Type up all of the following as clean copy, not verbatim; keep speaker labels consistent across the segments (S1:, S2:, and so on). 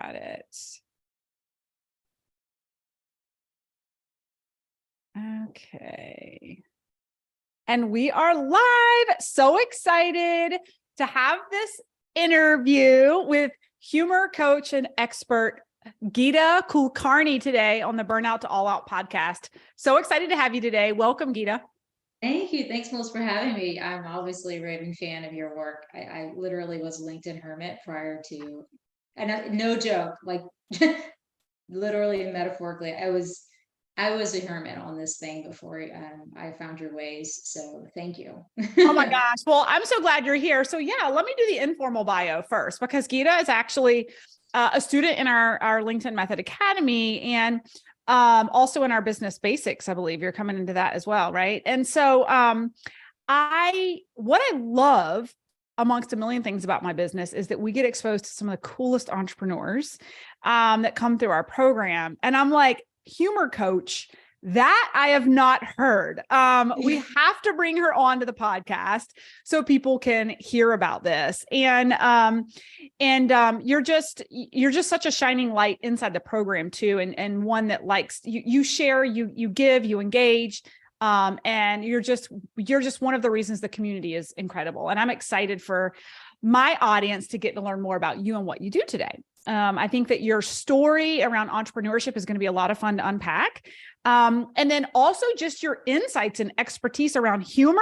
S1: Got it. Okay. And we are live. So excited to have this interview with humor coach and expert Geeta Kulkarni today on the Burnout to All Out podcast. So excited to have you today. Welcome, Geeta.
S2: Thank you. Thanks, Melissa, for having me. I'm obviously a raving fan of your work. I literally was a LinkedIn hermit prior to, and no joke, like literally and metaphorically, I was a hermit on this thing before I found your ways. So thank you.
S1: Oh my gosh. Well, I'm so glad you're here. So yeah, let me do the informal bio first, because Geeta is actually a student in our LinkedIn Method Academy, and also in our business basics. I believe you're coming into that as well, right? And so what I love amongst a million things about my business is that we get exposed to some of the coolest entrepreneurs that come through our program. And I'm like, humor coach, that I have not heard. We have to bring her on to the podcast so people can hear about this. And you're just such a shining light inside the program too. And one that likes, you share, you give, you engage. And you're just one of the reasons the community is incredible. And I'm excited for my audience to get to learn more about you and what you do today. I think that your story around entrepreneurship is going to be a lot of fun to unpack. And then also just your insights and expertise around humor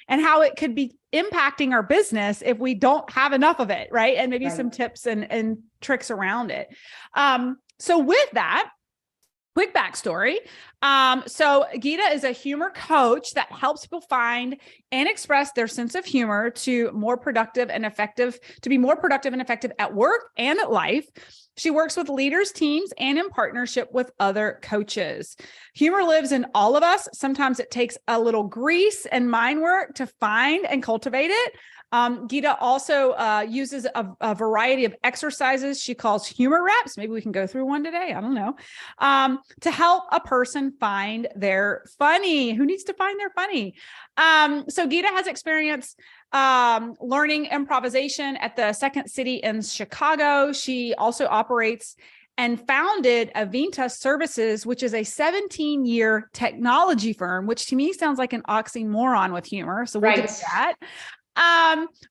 S1: and how it could be impacting our business if we don't have enough of it, right? And maybe some tips and tricks around it. So with that, quick backstory. So Geeta is a humor coach that helps people find and express their sense of humor to be more productive and effective at work and at life. She works with leaders, teams, and in partnership with other coaches. Humor lives in all of us. Sometimes it takes a little grease and mind work to find and cultivate it. Geeta also uses a variety of exercises she calls humor reps. Maybe we can go through one today. I don't know. To help a person find their funny. Who needs to find their funny? So Geeta has experience learning improvisation at the Second City in Chicago. She also operates and founded Avinta Services, which is a 17-year technology firm, which to me sounds like an oxymoron with humor. So we'll get to that.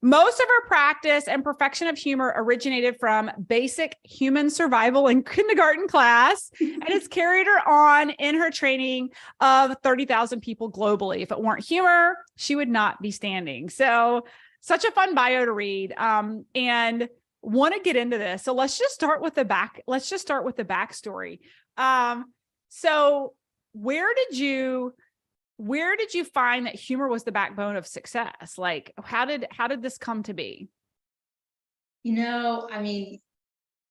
S1: Most of her practice and perfection of humor originated from basic human survival in kindergarten class, and it's carried her on in her training of 30,000 people globally. If it weren't humor, she would not be standing. So such a fun bio to read. And want to get into this. So let's just start with the backstory. So where did you find that humor was the backbone of success? Like, how did this come to be?
S2: I mean,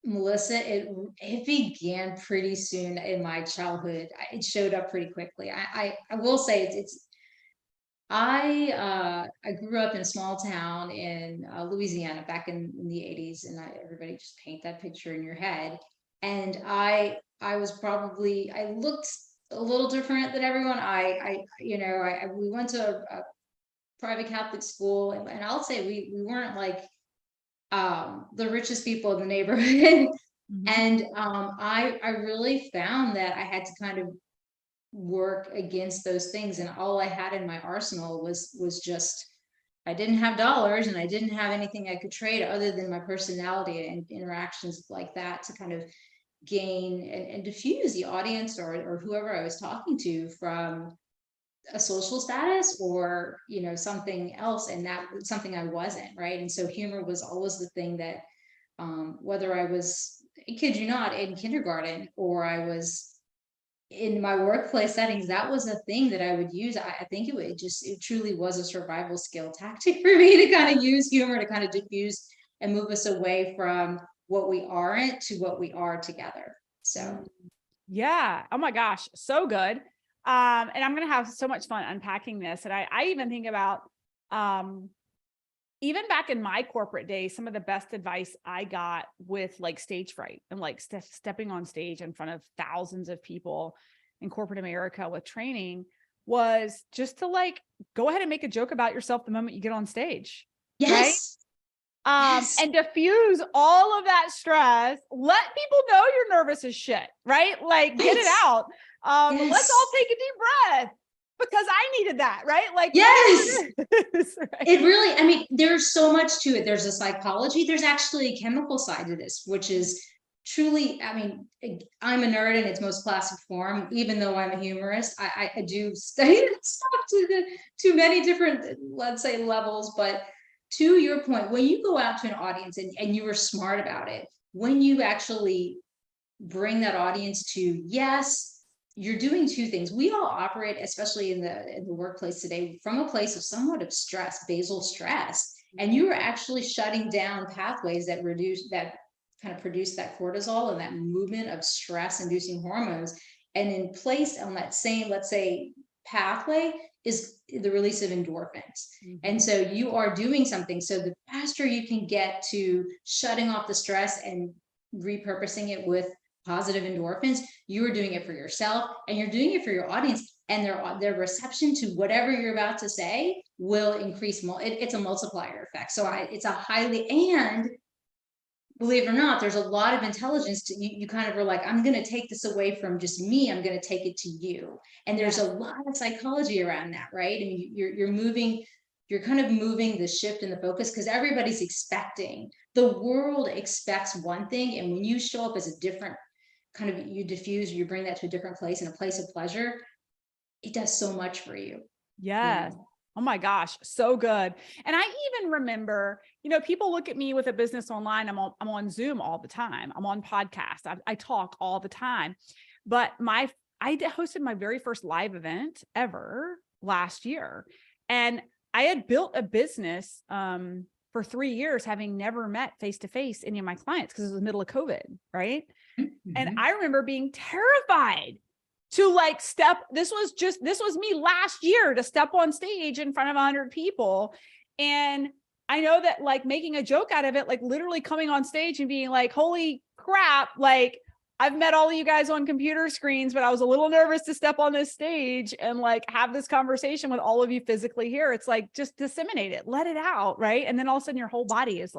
S2: Melissa, it began pretty soon in my childhood. It showed up pretty quickly. I will say I grew up in a small town in Louisiana back in the 80s, and everybody just paint that picture in your head. And I looked a little different than everyone. We went to a private Catholic school, and I'll say we weren't like the richest people in the neighborhood. And I really found that I had to kind of work against those things, and all I had in my arsenal was just, I didn't have dollars, and I didn't have anything I could trade other than my personality and interactions like that to kind of gain and diffuse the audience or whoever I was talking to from a social status or something else, and that something I wasn't, right? And so humor was always the thing that whether I was, I kid you not, in kindergarten or I was in my workplace settings, that was a thing that I would use. I think it truly was a survival skill tactic for me to kind of use humor to kind of diffuse and move us away from what we aren't to what we are together. So
S1: yeah. Oh my gosh. So good. And I'm going to have so much fun unpacking this. And I even think about, even back in my corporate days, some of the best advice I got with like stage fright and like stepping on stage in front of thousands of people in corporate America with training was just to like, go ahead and make a joke about yourself the moment you get on stage.
S2: yes.
S1: Right?
S2: Yes.
S1: and diffuse all of that stress. Let people know you're nervous as shit, right? Like get it
S2: Right.
S1: out. Let's all
S2: Yes.
S1: take a deep breath because I needed that, right? Like
S2: Yes.
S1: whatever it is, right?
S2: It really, I mean, there's so much to it. There's a psychology, there's actually a chemical side to this, which is truly, I mean, I'm a nerd in its most classic form, even though I'm a humorist. I do study this stuff to many different, let's say, levels. But to your point, when you go out to an audience and you were smart about it, when you actually bring that audience to, yes, you're doing two things. We all operate, especially in the workplace today, from a place of somewhat of stress, basal stress, and you are actually shutting down pathways that reduce that, kind of produce that cortisol and that movement of stress inducing hormones. And in place on that same, let's say, pathway is the release of endorphins. And so you are doing something. So the faster you can get to shutting off the stress and repurposing it with positive endorphins, you are doing it for yourself and you're doing it for your audience, and their reception to whatever you're about to say will increase. It's a multiplier effect. So it's a highly, and believe it or not, there's a lot of intelligence to you. You kind of are like, I'm going to take this away from just me, I'm going to take it to you. And there's a lot of psychology around that, right? I mean, you're moving, you're kind of moving the shift in the focus, because everybody's expecting, the world expects one thing, and when you show up as a different kind of, you diffuse, you bring that to a different place, in a place of pleasure, it does so much for you.
S1: Yes. Oh my gosh, so good. And I even remember, people look at me with a business online. I'm on Zoom all the time. I'm on podcasts. I talk all the time. But I hosted my very first live event ever last year. And I had built a business for 3 years, having never met face-to-face any of my clients because it was the middle of COVID, right?
S2: Mm-hmm.
S1: And I remember being terrified to this was me last year, to step on stage in front of 100 people. And I know that making a joke out of it, literally coming on stage and being like, holy crap, I've met all of you guys on computer screens, but I was a little nervous to step on this stage and have this conversation with all of you physically here. It's just disseminate it, let it out. Right. And then all of a sudden your whole body is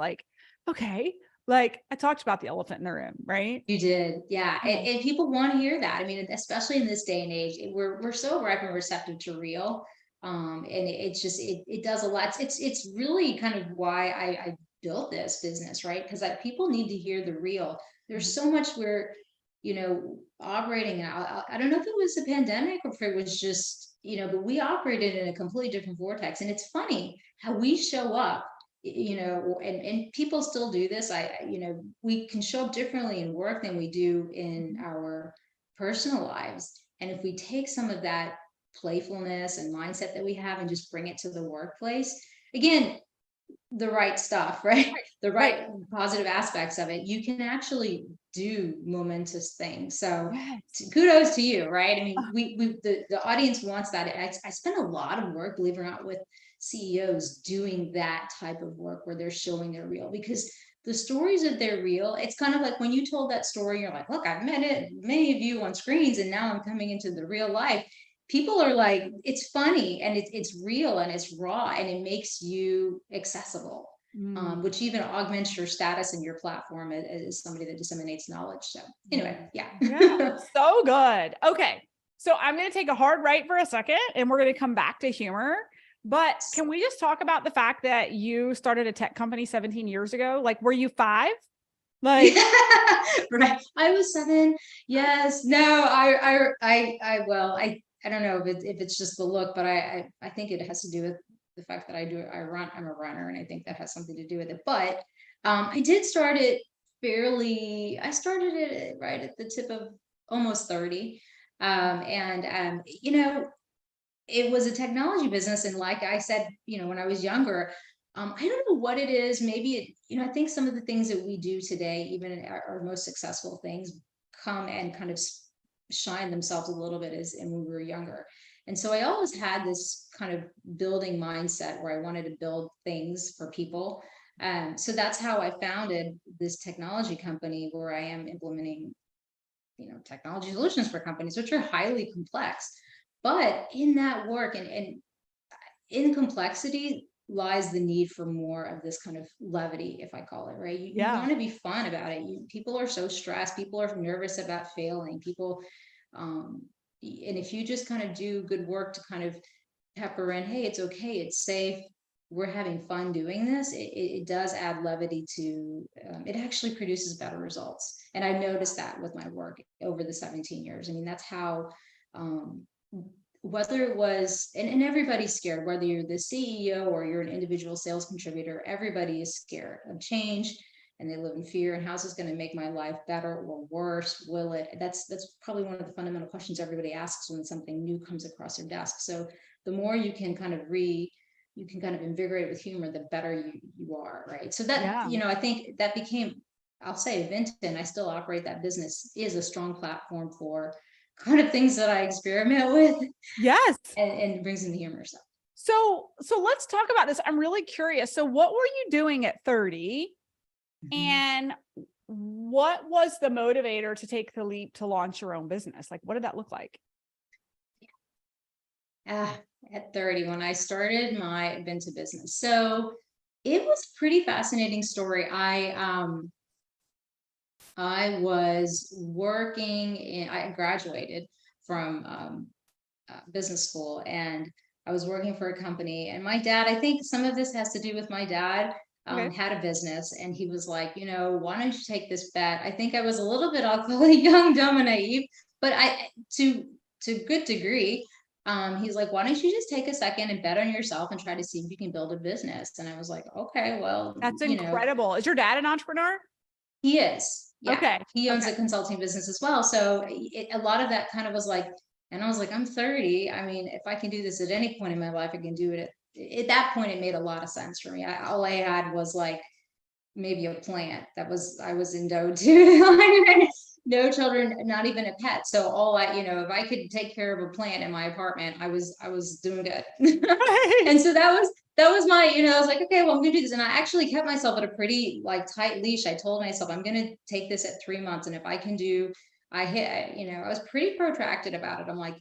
S1: okay, I talked about the elephant in the room, right?
S2: You did, yeah. And people want to hear that. I mean, especially in this day and age, we're so ripe and receptive to real. And it's just, it does a lot. It's really kind of why I built this business, right? Because people need to hear the real. There's so much we're, operating. I don't know if it was the pandemic or if it was just, but we operated in a completely different vortex. And it's funny how we show up, and people still do this. We can show up differently in work than we do in our personal lives. And if we take some of that playfulness and mindset that we have and just bring it to the workplace, again, the right stuff, right? The right positive aspects of it, you can actually do momentous things. So kudos to you, right? I mean, the audience wants that. I spend a lot of work, believe it or not, with CEOs doing that type of work where they're showing their real, because the stories of their real, it's kind of like when you told that story, you're like, look, I've met many of you on screens, and now I'm coming into the real life. People are like, it's funny and it's real and it's raw and it makes you accessible, which even augments your status and your platform as somebody that disseminates knowledge. So anyway,
S1: yeah, so good. Okay, so I'm going to take a hard right for a second and we're going to come back to humor. But can we just talk about the fact that you started a tech company 17 years ago? Were you 5?
S2: Right. I was 7. Yes. No, well, I don't know if it's just the look, but I think it has to do with the fact that I'm a runner, and I think that has something to do with it. But I did start it I started it right at the tip of almost 30. And it was a technology business. And like I said, when I was younger, I don't know what it is. Maybe I think some of the things that we do today, even our most successful things, come and kind of shine themselves a little bit as when we were younger. And so I always had this kind of building mindset where I wanted to build things for people. So that's how I founded this technology company, where I am implementing, technology solutions for companies, which are highly complex. But in that work and in complexity, lies the need for more of this kind of levity, if I call it, right? You
S1: Yeah.
S2: want to be fun about it. People are so stressed. People are nervous about failing. Um, and if you just kind of do good work to kind of pepper in, hey, it's okay, it's safe, we're having fun doing this, it does add levity to, it actually produces better results. And I noticed that with my work over the 17 years. I mean, that's how, um, whether it was, and everybody's scared, whether you're the CEO or you're an individual sales contributor, everybody is scared of change and they live in fear. And how's this going to make my life better or worse? Will it? That's probably one of the fundamental questions everybody asks when something new comes across their desk. So the more you can kind of you can kind of invigorate with humor, the better you are, right? So that,
S1: Yeah.
S2: I think that became, I'll say Vinton, I still operate that business, is a strong platform for kind of things that I experiment with,
S1: Yes.
S2: and brings in the humor stuff.
S1: So let's talk about this. I'm really curious. So what were you doing at 30? And what was the motivator to take the leap to launch your own business? Like, what did that look like?
S2: At 30, when I started my Vinton business. So it was a pretty fascinating story. I was working I graduated from business school, and I was working for a company, and my dad, I think some of this has to do with my dad,
S1: Okay.
S2: had a business, and he was like, why don't you take this bet? I think I was a little bit, I'll call it young, dumb, and naive, but to good degree. He's like, why don't you just take a second and bet on yourself and try to see if you can build a business? And I was like, okay, well,
S1: That's incredible. Is your dad an entrepreneur?
S2: he is. Yeah.
S1: Okay.
S2: He owns
S1: Okay.
S2: a consulting business as well. So a lot of that kind of was like, and I was like, I'm 30. I mean, if I can do this at any point in my life, I can do it at that point. It made a lot of sense for me. All I had was like maybe a plant I was endowed to. No children, not even a pet. So all if I could take care of a plant in my apartment, I was doing good.
S1: Right.
S2: And so that was my, I was like, okay, well, I'm gonna do this. And I actually kept myself at a pretty like tight leash. I told myself I'm gonna take this at 3 months. And if I can do, I was pretty protracted about it. I'm like,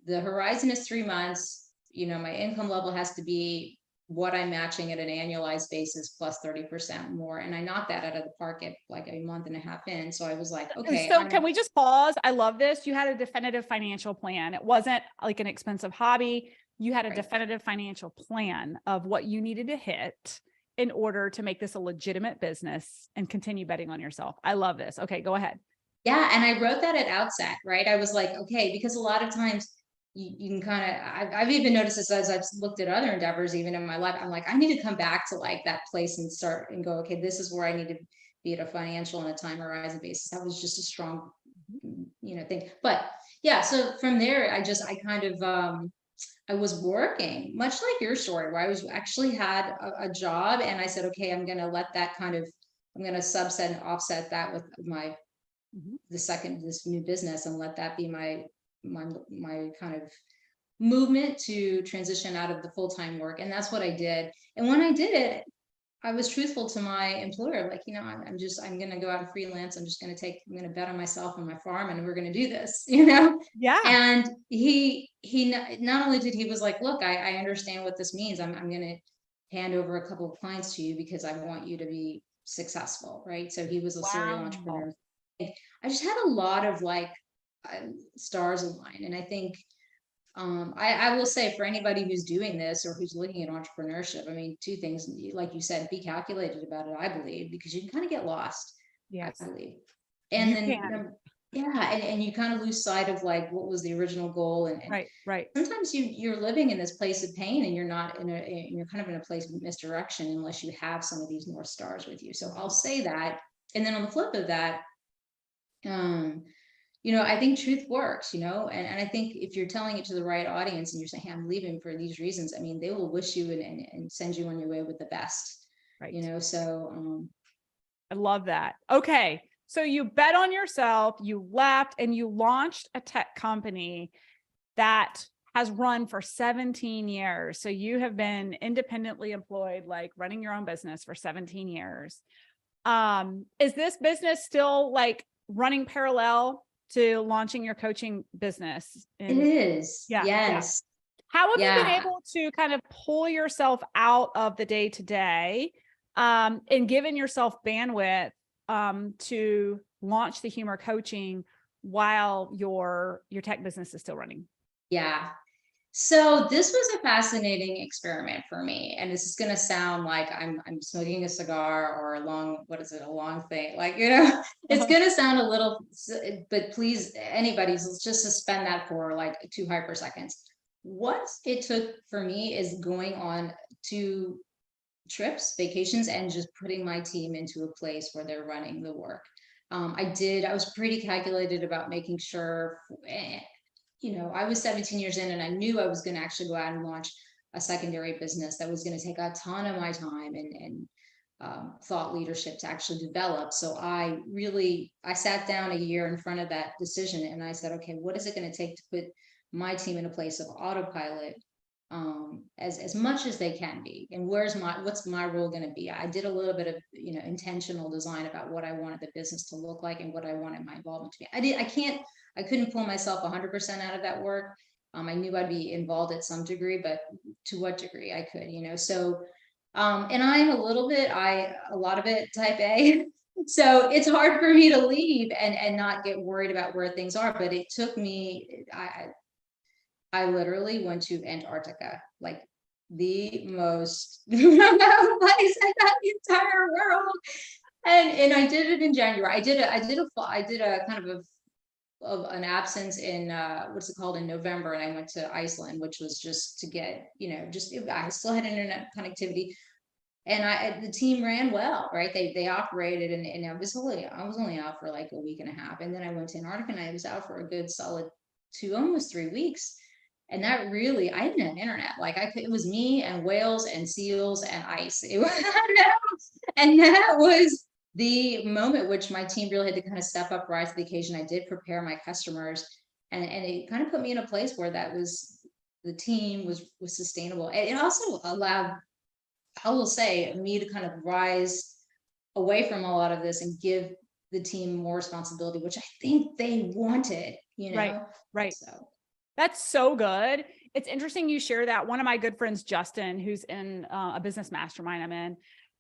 S2: the horizon is 3 months. My income level has to be what I'm matching at an annualized basis plus 30% more. And I knocked that out of the park at like a month and a half in. So I was like, okay,
S1: So can we just pause? I love this. You had a definitive financial plan. It wasn't like an expensive hobby. You had a
S2: right.
S1: definitive financial plan of what you needed to hit in order to make this a legitimate business and continue betting on yourself. I love this. Okay, go ahead.
S2: Yeah. And I wrote that at outset, right? I was like, okay, because a lot of times you can kind of, I've even noticed this as I've looked at other endeavors, even in my life, I'm like, I need to come back to like that place and start and go, okay, this is where I need to be at a financial and a time horizon basis. That was just a strong, thing. But yeah, so from there, I kind of, I was working much like your story, where I was actually had a job, and I said, okay, I'm going to let that kind of, I'm going to subset and offset that with my this new business, and let that be my kind of movement to transition out of the full-time work. And that's what I did. And when I did it, I was truthful to my employer, like, I'm going to go out and freelance. I'm going to bet on myself and my farm, and we're going to do this,
S1: Yeah.
S2: And he not only did, he was like, look, I understand what this means. I'm going to hand over a couple of clients to you because I want you to be successful. Right. So he was a serial
S1: Wow.
S2: entrepreneur. I just had a lot of like stars align. And I think, I will say, for anybody who's doing this or who's looking at entrepreneurship, I mean, two things, like you said, be calculated about it, I believe, because you can kind of get lost, I
S1: Yes,
S2: believe. And
S1: you
S2: then,
S1: can.
S2: yeah, and you kind of lose sight of like what was the original goal. And
S1: Right. Right.
S2: sometimes you're living in this place of pain, and you're kind of in a place of misdirection unless you have some of these North Stars with you. So I'll say that. And then on the flip of that, um, I think truth works, and I think if you're telling it to the right audience and you're saying, hey, I'm leaving for these reasons, I mean, they will wish you and send you on your way with the best,
S1: Right.
S2: so.
S1: I love that. Okay. So you bet on yourself, you left, and you launched a tech company that has run for 17 years. So you have been independently employed, like running your own business for 17 years. Is this business still like running parallel to launching your coaching business?
S2: It is.
S1: Yeah.
S2: Yes.
S1: How have you been
S2: Yeah.
S1: able to kind of pull yourself out of the day to day, and given yourself bandwidth, to launch the humor coaching while your tech business is still running?
S2: Yeah. So this was a fascinating experiment for me, and this is going to sound like I'm smoking a cigar or a long, what is it, a long thing, like, it's
S1: Uh-huh.
S2: going to sound a little, but please, anybody's, let's just suspend that for like 2 hyper seconds. What it took for me is going on to trips, vacations, and just putting my team into a place where they're running the work. I was pretty calculated about making sure, I was 17 years in and I knew I was going to actually go out and launch a secondary business that was going to take a ton of my time and thought leadership to actually develop. So I sat down a year in front of that decision and I said, okay, what is it going to take to put my team in a place of autopilot, as much as they can be, and what's my role going to be. I did a little bit of intentional design about what I wanted the business to look like and what I wanted my involvement to be. I couldn't pull myself 100% out of that work. I knew I'd be involved at some degree, but to what degree I could, so and I'm a lot of it type A. So it's hard for me to leave and not get worried about where things are, but it took me, I literally went to Antarctica, like the most remote place in the entire world. And I did it in January. I did a kind of an absence in what's it called, in November, and I went to Iceland, which was just to get, I still had internet connectivity, and the team ran well, right? They operated, and I was only out for like a week and a half, and then I went to Antarctica and I was out for a good solid 2, almost 3 weeks. And that really, I didn't have internet. Like it was me and whales and seals and ice. It was, and that was the moment which my team really had to kind of step up, rise to the occasion. I did prepare my customers, and it kind of put me in a place where the team was sustainable. And it also allowed, I will say, me to kind of rise away from a lot of this and give the team more responsibility, which I think they wanted,
S1: Right. Right.
S2: So.
S1: That's so good. It's interesting you share that. One of my good friends, Justin, who's in a business mastermind I'm in,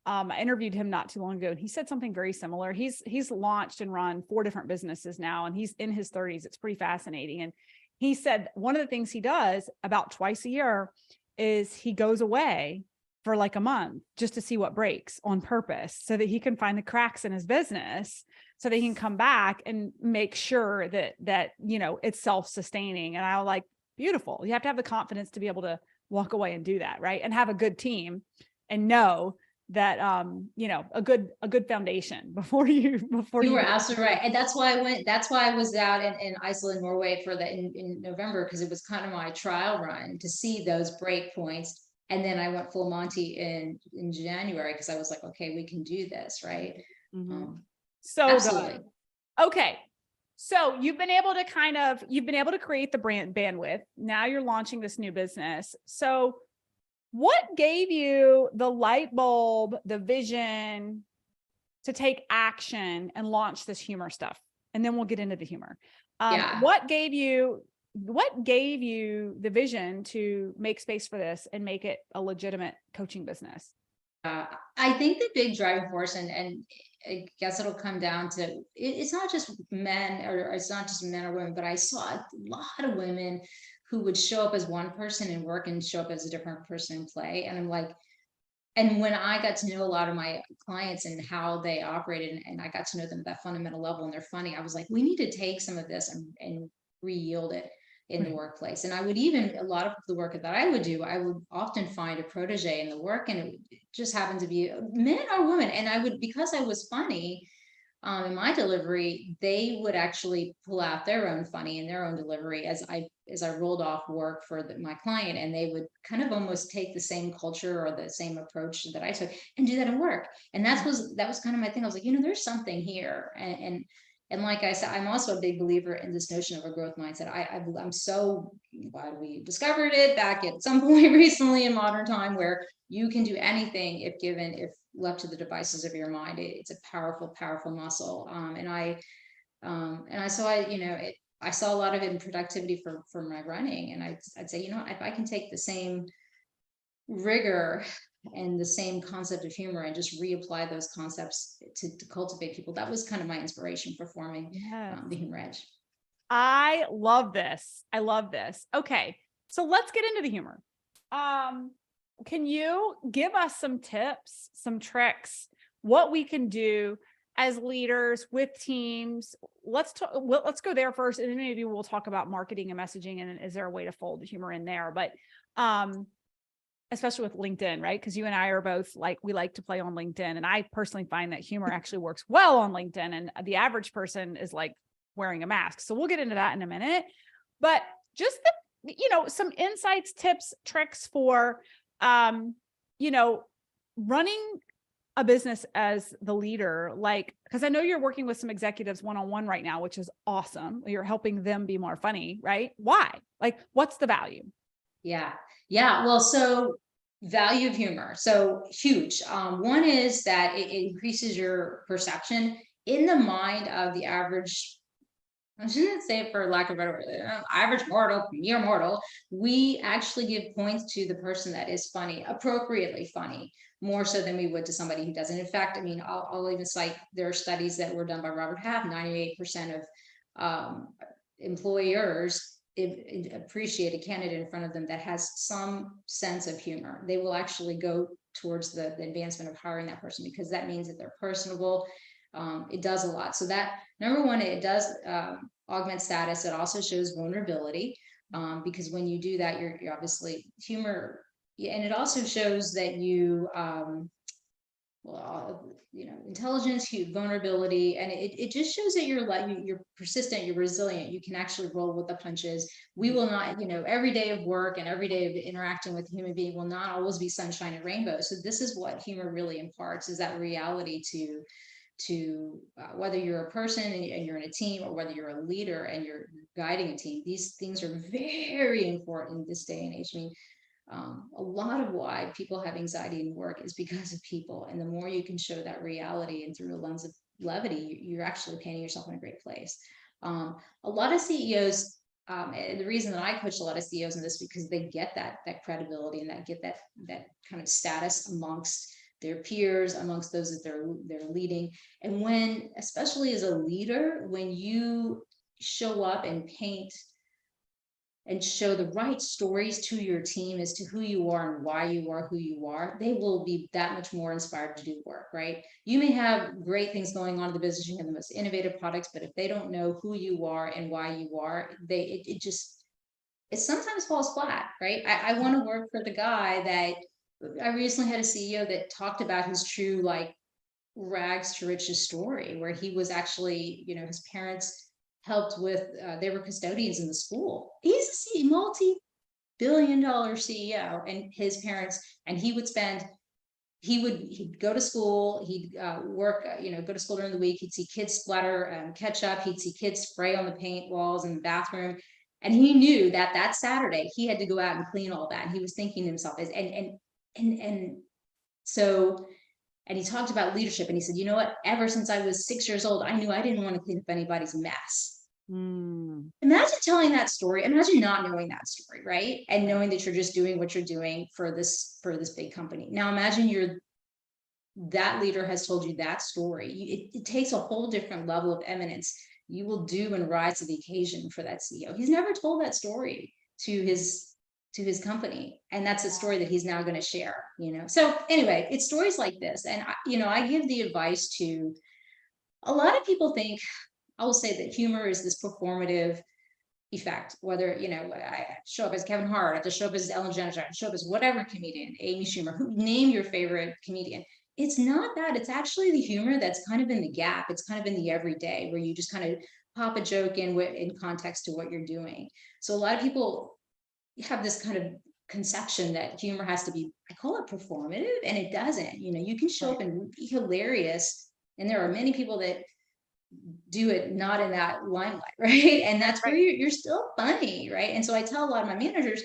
S1: I interviewed him not too long ago, and he said something very similar. He's launched and run 4 different businesses now, and he's in his 30s. It's pretty fascinating. And he said one of the things he does about twice a year is he goes away for like a month just to see what breaks on purpose, so that he can find the cracks in his business, so that he can come back and make sure that it's self-sustaining. And I was like, beautiful. You have to have the confidence to be able to walk away and do that, right? And have a good team and know that a good foundation before you
S2: You were absolutely right. And that's why I was out in Iceland, Norway for in November, because it was kind of my trial run to see those break points. And then I went full Monty in January, because I was like, okay, we can do this, right?
S1: So
S2: Absolutely.
S1: good. Okay. So you've been able to create the brand bandwidth. Now you're launching this new business. So what gave you the light bulb, the vision to take action and launch this humor stuff? And then we'll get into the humor.
S2: Yeah.
S1: What gave you the vision to make space for this and make it a legitimate coaching business?
S2: I think the big driving force, and I guess it'll come down to it's not just men, or it's not just men or women, but I saw a lot of women who would show up as one person in work and show up as a different person in play. And I'm like, and when I got to know a lot of my clients and how they operated, and I got to know them at that fundamental level, and they're funny, I was like, we need to take some of this and re-yield it in the workplace. And I would even, a lot of the work that I would do, I would often find a protege in the work, and it just happened to be men or women. And I would, because I was funny, in my delivery, they would actually pull out their own funny in their own delivery as I rolled off work for my client, and they would kind of almost take the same culture or the same approach that I took and do that in work. And that was kind of my thing. I was like, there's something here, and like I said, I'm also a big believer in this notion of a growth mindset. I'm so glad we discovered it back at some point recently in modern time, where you can do anything if left to the devices of your mind. It's a powerful, powerful muscle. I saw a lot of it in productivity for my running. And I'd say, if I can take the same rigor and the same concept of humor and just reapply those concepts to cultivate people, that was kind of my inspiration for forming
S1: Yes.
S2: the Humor Edge.
S1: I love this. I love this. Okay. So let's get into the humor. Can you give us some tips, some tricks, what we can do as leaders with teams? Let's go there first. And then maybe we'll talk about marketing and messaging. And is there a way to fold the humor in there? But, especially with LinkedIn, right? Because you and I are both we like to play on LinkedIn. And I personally find that humor actually works well on LinkedIn. And the average person is wearing a mask. So we'll get into that in a minute. But just some insights, tips, tricks for, running a business as the leader, because I know you're working with some executives one-on-one right now, which is awesome. You're helping them be more funny, right? Why? What's the value?
S2: Yeah. Well, so value of humor. So huge. One is that it increases your perception in the mind of the average, I shouldn't say it for lack of a better word, average mortal, mere mortal. We actually give points to the person that is funny, appropriately funny, more so than we would to somebody who doesn't. In fact, I mean, I'll even cite, there are studies that were done by Robert Half, 98% of employers appreciate a candidate in front of them that has some sense of humor. They will actually go towards the advancement of hiring that person, because that means that they're personable. It does a lot. So that, number one, it does augment status. It also shows vulnerability, because when you do that, you're obviously humor. And it also shows that you, intelligence, vulnerability, and it just shows that you're persistent, you're resilient, you can actually roll with the punches. We will not, every day of work and every day of interacting with a human being will not always be sunshine and rainbows. So this is what humor really imparts, is that reality to whether you're a person and you're in a team, or whether you're a leader and you're guiding a team. These things are very important in this day and age. I mean, a lot of why people have anxiety in work is because of people. And the more you can show that reality and through a lens of levity, you're actually painting yourself in a great place. A lot of CEOs, and the reason that I coach a lot of CEOs in this, because they get that credibility and get that kind of status amongst their peers, amongst those that they're leading. And when, especially as a leader, when you show up and paint and show the right stories to your team as to who you are and why you are who you are, they will be that much more inspired to do work, right? You may have great things going on in the business, you have the most innovative products, but if they don't know who you are and why you are, it sometimes falls flat, right? I want to work for the guy that, I recently had a CEO that talked about his true rags to riches story, where he was actually, his parents helped with, they were custodians in the school. He's a multi-billion-dollar CEO, and his parents, and he'd go to school, he'd work, go to school during the week, he'd see kids splatter ketchup, he'd see kids spray on the paint walls in the bathroom. And he knew that Saturday he had to go out and clean all that. And he was thinking to himself, so, and he talked about leadership, and he said, you know what, ever since I was 6 years old, I knew I didn't want to clean up anybody's mess. Imagine telling that story. Imagine not knowing that story, right? And knowing that you're just doing what you're doing for this big company. Now imagine that leader has told you that story. It takes a whole different level of eminence. You will do and rise to the occasion for that CEO. He's never told that story to his company, and that's a story that he's now going to share. So anyway, it's stories like this. And I give the advice to a lot of people. I will say that humor is this performative effect, whether I show up as Kevin Hart, I have to show up as Ellen DeGeneres, I have to show up as whatever comedian, Amy Schumer, name your favorite comedian. It's not that. It's actually the humor that's kind of in the gap. It's kind of in the everyday, where you just kind of pop a joke in context to what you're doing. So a lot of people have this kind of conception that humor has to be, I call it performative, and it doesn't. You can show up and be hilarious, and there are many people that do it not in that limelight, right? And that's where you're still funny, right? And so I tell a lot of my managers,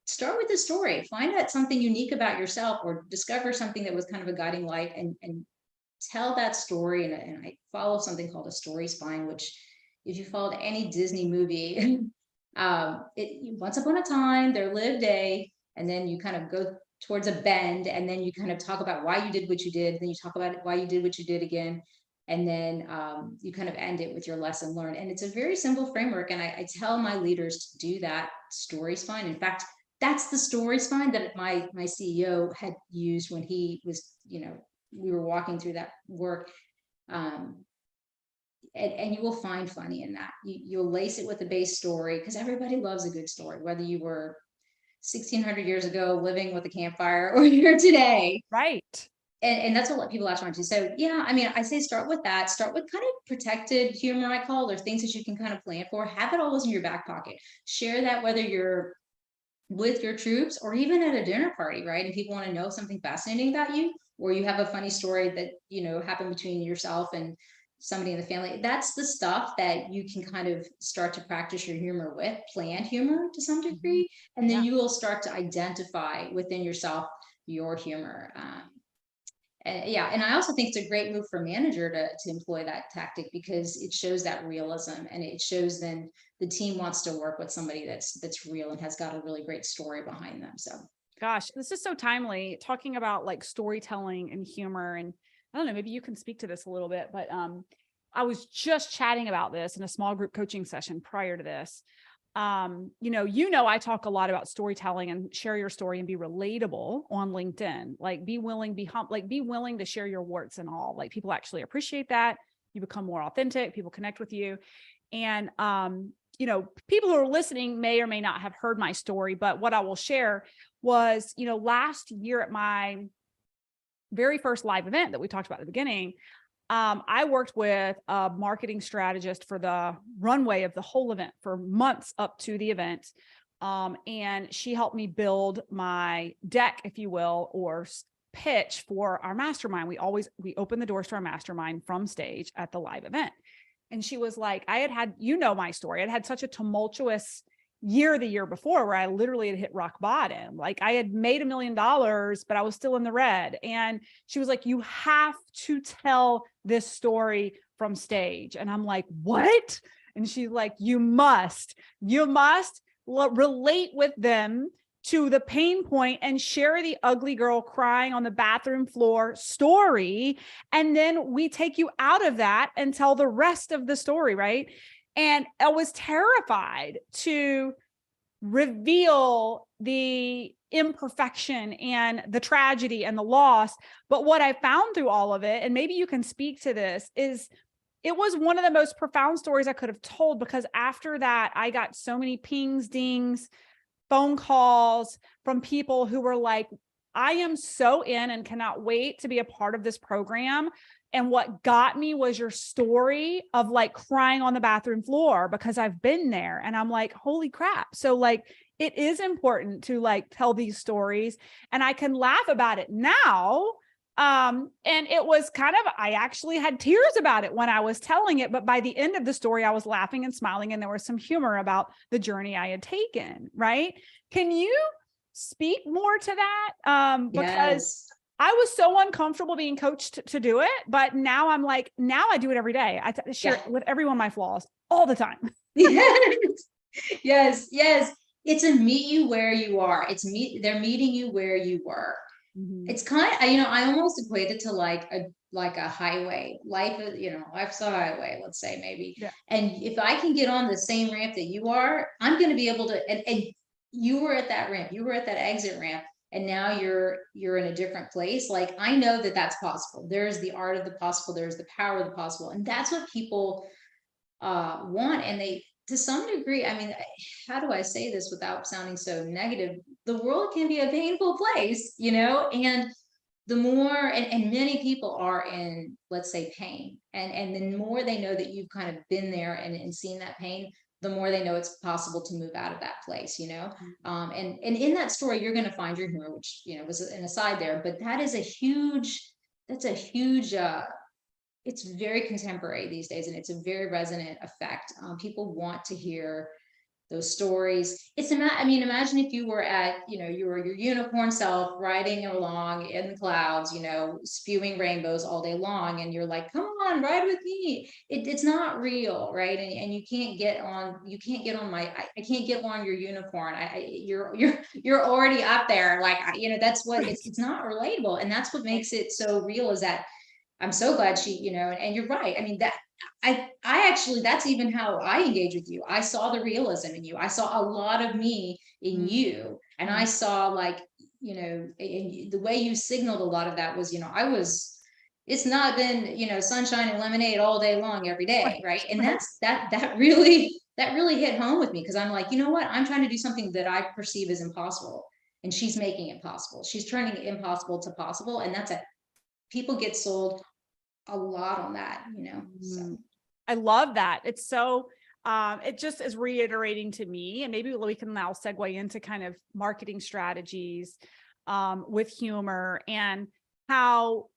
S2: start with the story, find out something unique about yourself, or discover something that was kind of a guiding light, and tell that story. And I follow something called a story spine, which if you followed any Disney movie, once upon a time, there lived a, and then you kind of go towards a bend, and then you kind of talk about why you did what you did, then you talk about why you did what you did again, and then you kind of end it with your lesson learned. And it's a very simple framework, and I tell my leaders to do that. Story spine. In fact, that's the story spine that my CEO had used when he was, we were walking through that work. And you will find funny in that. You'll lace it with a base story, because everybody loves a good story, whether you were 1600 years ago living with a campfire or you're today.
S1: Right.
S2: And that's what people latch on to. So yeah, I mean, I say start with that. Start with kind of protected humor, I call, or things that you can kind of plan for. Have it always in your back pocket. Share that whether you're with your troops or even at a dinner party, right? And people want to know something fascinating about you, or you have a funny story that, happened between yourself and somebody in the family. That's the stuff that you can kind of start to practice your humor with, planned humor to some degree. And then
S1: Yeah.
S2: you will start to identify within yourself your humor. And I also think it's a great move for a manager to employ that tactic, because it shows that realism, and it shows then the team wants to work with somebody that's real and has got a really great story behind them. So
S1: Gosh, this is so timely, talking about like storytelling and humor. And I don't know, maybe you can speak to this a little bit, but I was just chatting about this in a small group coaching session prior to this. I talk a lot about storytelling and share your story and be relatable on LinkedIn. Like be willing to share your warts and all. Like people actually appreciate that. You become more authentic, people connect with you. And, people who are listening may or may not have heard my story, but what I will share was, last year at my very first live event that we talked about at the beginning, I worked with a marketing strategist for the runway of the whole event for months up to the event. And she helped me build my deck, if you will, or pitch for our mastermind. We open the doors to our mastermind from stage at the live event. And she was like, I had my story. I'd had such a tumultuous year the year before where I literally had hit rock bottom. Like I had made $1 million, but I was still in the red. And she was like, you have to tell this story from stage. And I'm like, what? And she's like, you must relate with them to the pain point and share the ugly girl crying on the bathroom floor story. And then we take you out of that and tell the rest of the story. Right. And I was terrified to reveal the imperfection and the tragedy and the loss. But what I found through all of it, and maybe you can speak to this, is it was one of the most profound stories I could have told, because after that, I got so many pings, dings, phone calls from people who were like, I am so in and cannot wait to be a part of this program. And what got me was your story of like crying on the bathroom floor, because I've been there. And I'm like, holy crap. So like, it is important to like tell these stories, and I can laugh about it now. And it was I actually had tears about it when I was telling it, but by the end of the story, I was laughing and smiling, and there was some humor about the journey I had taken. Right. Can you speak more to that? Because
S2: yes.
S1: I was so uncomfortable being coached to do it, but now I'm like, now I do it every day. I share it with everyone my flaws all the time.
S2: Yes. Yes. It's a meet you where you are. They're meeting you where you were.
S1: Mm-hmm.
S2: It's kind of, I almost equate it to like a highway. Life's a highway, let's say maybe.
S1: Yeah.
S2: And if I can get on the same ramp that you are, I'm going to be able to, and you were at that ramp, you were at that exit ramp, and now you're in a different place. Like, I know that that's possible. There's the art of the possible, there's the power of the possible. And that's what people want. And they, to some degree, I mean, how do I say this without sounding so negative? The world can be a painful place, and the more, and many people are in, let's say, pain. And the more they know that you've kind of been there and seen that pain, the more they know it's possible to move out of that place. And in that story, you're going to find your humor, which, was an aside there, but that's a huge, it's very contemporary these days, and it's a very resonant effect. People want to hear those stories. I mean, imagine if you were at, you were your unicorn self riding along in the clouds, spewing rainbows all day long. And you're like, come on, ride with me. It's not real. Right. And you can't get on, I can't get on your unicorn. You're already up there. Like, that's what it's not relatable. And that's what makes it so real, is that I'm so glad and you're right. I mean, I actually, that's even how I engage with you. I saw the realism in you. I saw a lot of me in you. And I saw, like, the way you signaled a lot of that was, it's not been, sunshine and lemonade all day long every day. Right. And that really hit home with me, because I'm like, you know what? I'm trying to do something that I perceive as impossible. And she's making it possible. She's turning impossible to possible. And people get sold a lot on that, so.
S1: I love that. It's so, it just is reiterating to me, and maybe we can now segue into kind of marketing strategies, with humor, and how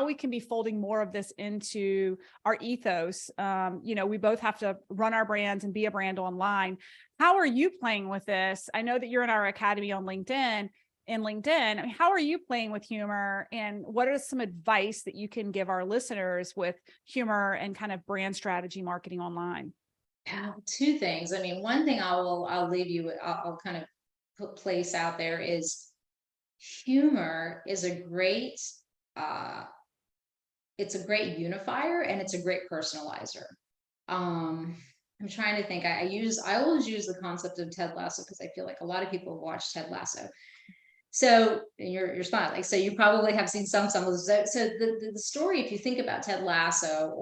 S1: we can be folding more of this into our ethos. We both have to run our brands and be a brand online. How are you playing with this? I know that you're in our academy on LinkedIn. I mean, how are you playing with humor, and what are some advice that you can give our listeners with humor and kind of brand strategy marketing online?
S2: Two things. I mean, one thing I'll leave you with, I'll kind of place out there, is humor is a great, it's a great unifier, and it's a great personalizer. I'm trying to think. I always use the concept of Ted Lasso, because I feel like a lot of people watch Ted Lasso. So, and you're smiling. So you probably have seen some of those. So the story, if you think about Ted Lasso,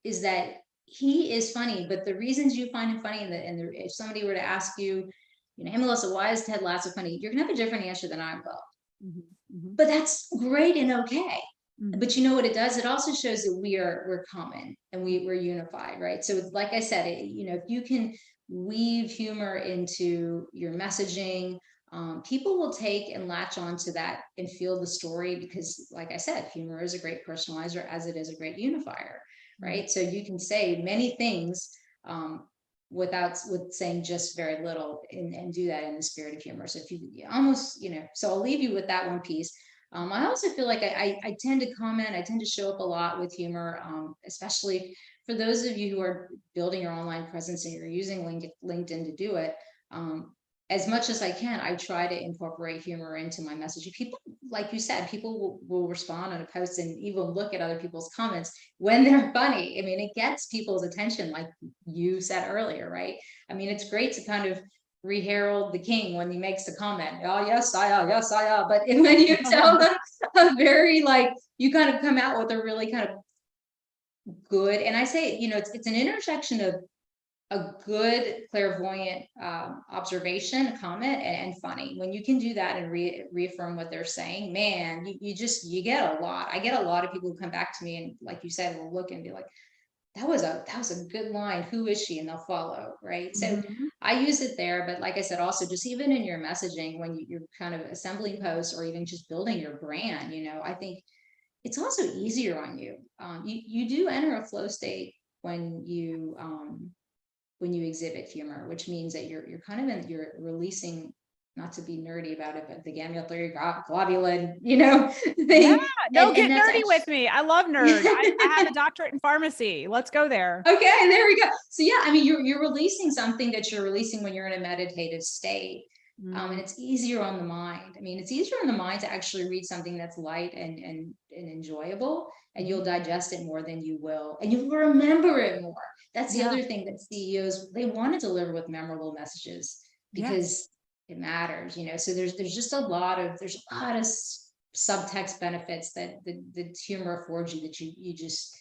S2: is that he is funny, but the reasons you find him funny, if somebody were to ask you, hey, Melissa, why is Ted Lasso funny? You're gonna have a different answer than I will. But that's great and okay. But you know what it does? It also shows that we're common, and we're unified, right? So like I said, if you can weave humor into your messaging, people will take and latch on to that and feel the story, because like I said, humor is a great personalizer, as it is a great unifier, right? So you can say many things, with saying just very little, and do that in the spirit of humor. So if you almost, so I'll leave you with that one piece. I also feel like I tend to comment, I tend to show up a lot with humor, especially for those of you who are building your online presence and you're using LinkedIn to do it. As much as I can, I try to incorporate humor into my messaging. People, like you said, people will respond on a post and even look at other people's comments when they're funny. I mean, it gets people's attention, like you said earlier, right? I mean, it's great to kind of re-herald the king when he makes the comment, oh yes, yes, but when you tell them a very, like, you kind of come out with a really kind of good, and I say, it's an intersection of a good clairvoyant observation, a comment, and funny. When you can do that and reaffirm what they're saying, man, you get a lot. I get a lot of people who come back to me, and like you said, will look and be like, that was a good line. Who is she? And they'll follow, right? So I use it there, but like I said, also just even in your messaging, when you're kind of assembling posts, or even just building your brand, I think it's also easier on you. You do enter a flow state when you exhibit humor, which means that you're kind of you're releasing, not to be nerdy about it, but the ganglion globulin, thing.
S1: Yeah, no, get nerdy
S2: actually
S1: with me. I love nerd. I have a doctorate in pharmacy. Let's go there.
S2: Okay, there we go. So yeah, I mean, you're releasing something that you're releasing when you're in a meditative state. And it's easier on the mind. I mean, it's easier on the mind to actually read something that's light and enjoyable, and you'll digest it more than you will, and you'll remember it more. That's the other thing that CEOs, they want to deliver with memorable messages, because it matters, So there's just a lot of subtext benefits that the humor affords you, that you just,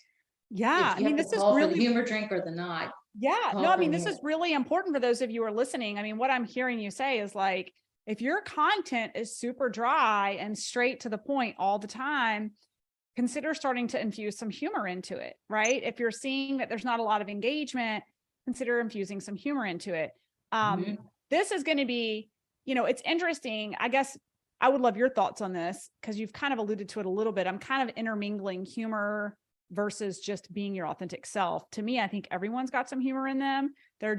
S1: yeah.
S2: if you have to call for the humor drink or the not.
S1: Yeah, no, I mean, this is really important for those of you who are listening. I mean, what I'm hearing you say is, like, if your content is super dry and straight to the point all the time, consider starting to infuse some humor into it, right? If you're seeing that there's not a lot of engagement, consider infusing some humor into it. This is going to be, it's interesting. I guess I would love your thoughts on this, because you've kind of alluded to it a little bit. I'm kind of intermingling humor versus just being your authentic self. To me, I think everyone's got some humor in them. They're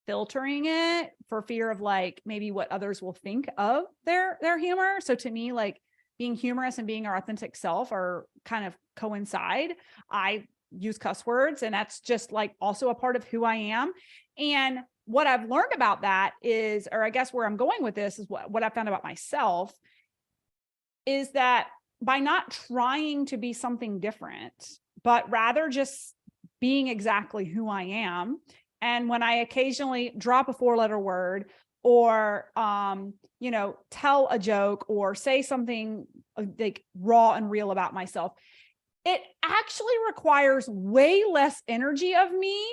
S1: filtering it for fear of like maybe what others will think of their humor. So to me, like being humorous and being our authentic self are kind of coincide. I use cuss words, and that's just like also a part of who I am. And what I've learned about that is, or I guess where I'm going with this is what I found about myself is that by not trying to be something different, but rather just being exactly who I am. And when I occasionally drop a 4-letter word or, tell a joke or say something like raw and real about myself, it actually requires way less energy of me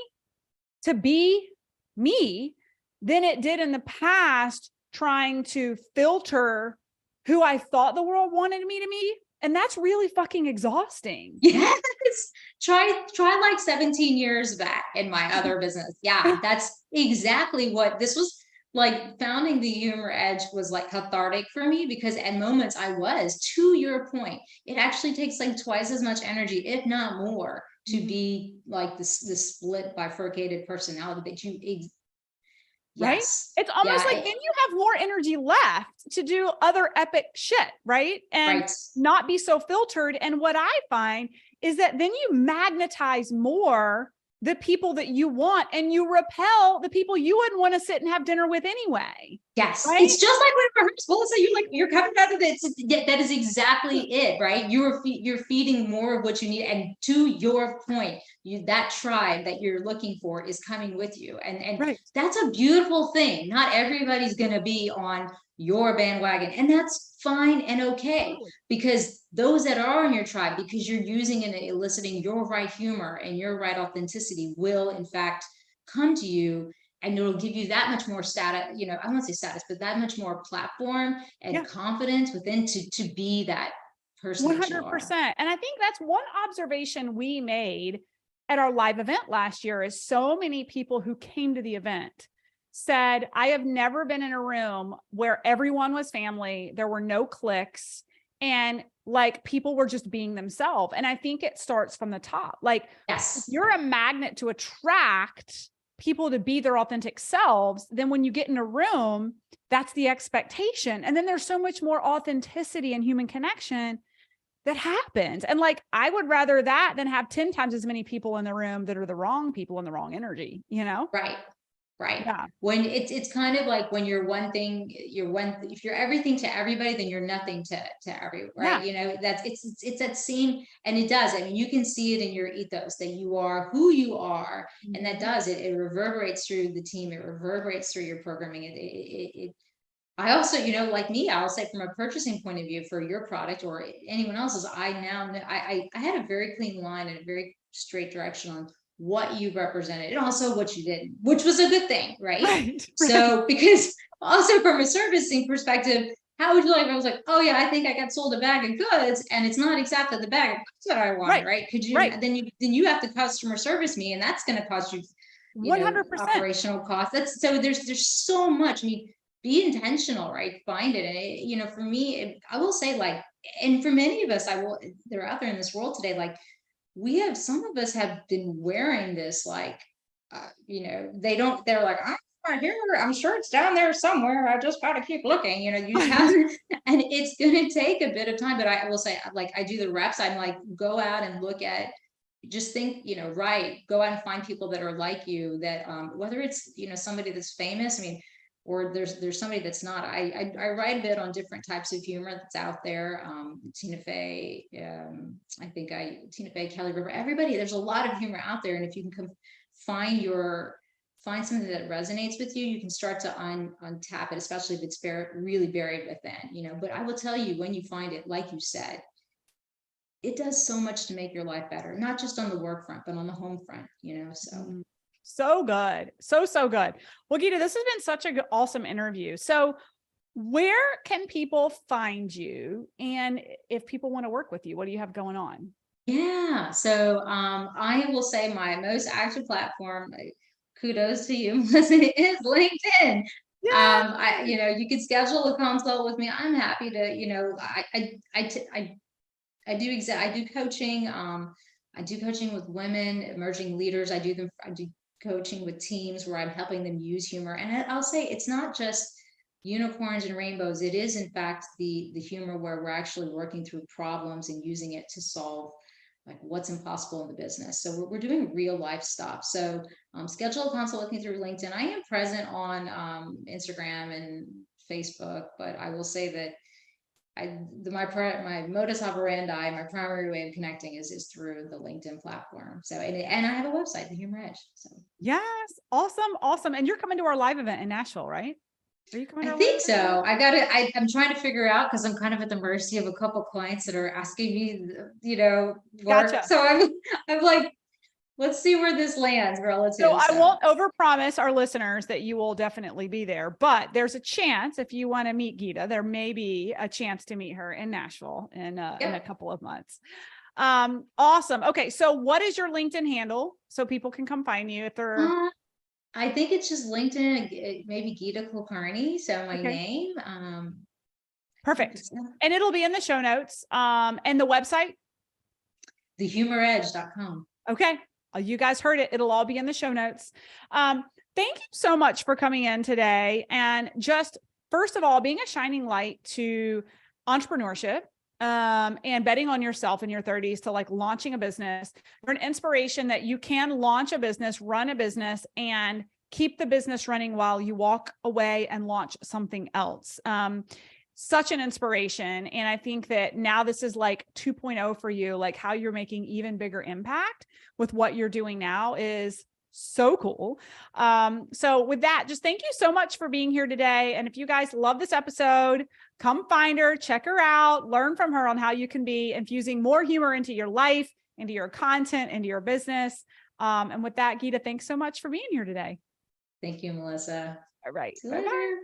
S1: to be me than it did in the past, trying to filter who I thought the world wanted me to be. And that's really fucking exhausting.
S2: Yes. Try like 17 years back in my other business. Yeah, that's exactly what this was like. Founding the Humor Edge was like cathartic for me, because at moments I was, to your point, it actually takes like twice as much energy, if not more, to be like this split bifurcated personality that you
S1: right?
S2: yes.
S1: It's almost
S2: Yeah,
S1: like then you have more energy left to do other epic shit, right? And
S2: right.
S1: not be so filtered. And what I find is that then you magnetize more the people that you want, and you repel the people you wouldn't want to sit and have dinner with anyway.
S2: Yes,
S1: Right?
S2: it's just like when rehearsal. So you're coming out of it. That is exactly it, right? You're feeding more of what you need, and to your point, that tribe that you're looking for is coming with you, and
S1: Right.
S2: that's a beautiful thing. Not everybody's going to be on your bandwagon, and that's fine and okay, because those that are in your tribe, because you're using and eliciting your right humor and your right authenticity, will in fact come to you, and it'll give you that much more status, I won't say status, but that much more platform and confidence within to be that person that you are.
S1: 100%. And I think that's one observation we made at our live event last year, is so many people who came to the event said, I have never been in a room where everyone was family, there were no cliques, and like people were just being themselves. And I think it starts from the top. Like,
S2: Yes,
S1: you're a magnet to attract people to be their authentic selves, then when you get in a room, that's the expectation. And then there's so much more authenticity and human connection that happens. And like, I would rather that than have 10 times as many people in the room that are the wrong people and the wrong energy,
S2: right.
S1: Yeah.
S2: When it's kind of like when you're one thing, if you're everything to everybody, then you're nothing to everyone, right? That's it's that same, and it does. I mean, you can see it in your ethos that you are who you are, and that does it reverberates through the team, it reverberates through your programming. I also, like me, I'll say from a purchasing point of view for your product or anyone else's, I now know I had a very clean line and a very straight direction on what you represented and also what you did, which was a good thing, right?
S1: Right.
S2: So, because also from a servicing perspective, how would you like if I was like, oh yeah, I think I got sold a bag of goods and it's not exactly the bag of goods that I wanted, right? Could you, then you have to customer service me, and that's going to cost you,
S1: 100%.
S2: operational costs. That's so there's so much. I mean, be intentional, right? Find it. And for me, I will say, like, and for many of us, they're out there in this world today, like, some of us have been wearing this, like, they're like, I'm not here, I'm sure it's down there somewhere, I just gotta keep looking, you just have and it's gonna take a bit of time. But I will say, like, I do the reps, I'm like, go out and look at, just think, right, go out and find people that are like you, that whether it's somebody that's famous, I mean, or there's somebody that's not. I write a bit on different types of humor that's out there. Tina Fey, Tina Fey, Kelly River, everybody. There's a lot of humor out there, and if you can find something that resonates with you, you can start to untap it, especially if it's really buried within. But I will tell you, when you find it, like you said, it does so much to make your life better, not just on the work front, but on the home front. So.
S1: So good. So good. Well, Geeta, this has been such an awesome interview. So where can people find you? And if people want to work with you, what do you have going on?
S2: Yeah. So I will say my most active platform, kudos to you, Melissa, is LinkedIn.
S1: Yeah.
S2: You could schedule a consult with me. I'm happy to, I do coaching. I do coaching with women, emerging leaders. I do coaching with teams where I'm helping them use humor. And I'll say it's not just unicorns and rainbows. It is in fact the humor where we're actually working through problems and using it to solve like what's impossible in the business. So we're doing real life stuff. So schedule a consult with me through LinkedIn. I am present on Instagram and Facebook, but I will say that my modus operandi, my primary way of connecting is through the LinkedIn platform. So, and I have a website, The Humor Edge. So
S1: Yes. Awesome. Awesome. And you're coming to our live event in Nashville, right? Are you coming
S2: I
S1: to our
S2: think
S1: live
S2: so.
S1: event?
S2: I'm trying to figure out because I'm kind of at the mercy of a couple clients that are asking me, work.
S1: Gotcha.
S2: So I'm like, let's see where this lands
S1: So
S2: relative.
S1: I
S2: So
S1: won't overpromise our listeners that you will definitely be there, but there's a chance if you want to meet Geeta, there may be a chance to meet her in Nashville in a
S2: yep.
S1: couple of months. Awesome. Okay. So what is your LinkedIn handle so people can come find you if they're
S2: I think it's just LinkedIn, maybe Geeta Kulkarni. So my
S1: okay?
S2: name,
S1: Perfect. And it'll be in the show notes. And the website.
S2: thehumoredge.com.
S1: Okay. You guys heard it. It'll all be in the show notes. Thank you so much for coming in today. And just first of all, being a shining light to entrepreneurship, and betting on yourself in your 30s to like launching a business. You're an inspiration that you can launch a business, run a business, and keep the business running while you walk away and launch something else. Such an inspiration. And I think that now this is like 2.0 for you, like how you're making even bigger impact with what you're doing now is so cool. So with that, just thank you so much for being here today. And if you guys love this episode, come find her, check her out, learn from her on how you can be infusing more humor into your life, into your content, into your business. And with that, Geeta, thanks so much for being here today.
S2: Thank you, Melissa.
S1: All right.
S2: See you
S1: Bye-bye.
S2: later.